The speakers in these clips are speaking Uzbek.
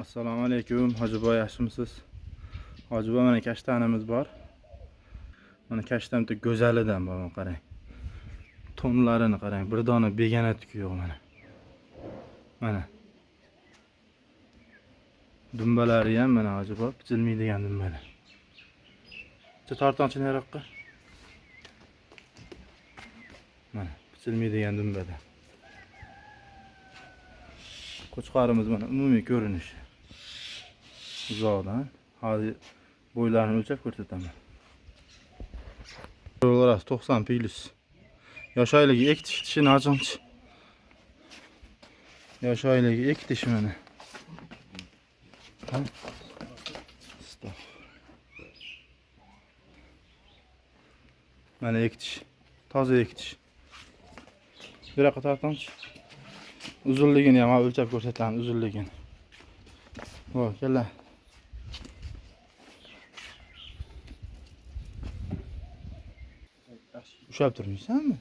Assalomu alaykum, Hojiboy, yaxshimisiz? Hojiboy, mana kashtanimiz bor. Mana kashtam bitta go'zalidan bor, qarang. Tonlarini qarang, bir dona begona tuki yo'q mana. Mana. Dumbalari ham mana Hojiboy, pichilmaydigan dumbalar. Bitta tortonchini yaroqqa. Mana, pichilmaydigan dumbalar. Qo'chqorimiz mana umumiy ko'rinishi. Uzoqdan hozir bo'ylarini o'lchab ko'rsataman. Orası 90 plus. Yosh oyligi ek tishi nachonchi. Yosh oyligi ek tishi mana. Stop. Mana ek tish. Toza ek tish. Bir yoqqa tortonchi. Uzunligini ham o'lchab ko'rsataman, uzunligini. Voy, kela. Ushab turmaysanmi?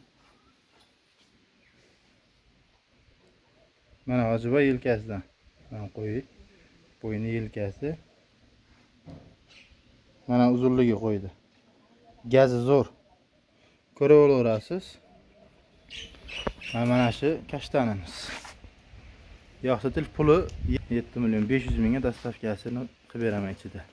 Mana Hojiboy yelkasidan. Mana qo'yi. Bo'yni yelkasi. Mana uzunligi qo'ydi. Gazi zo'r. Ko'rib olaverasiz. Mana shu kashtanimiz. Yo'qsa puli 7 million 500 mingga dastavkasini qilib beraman ichida.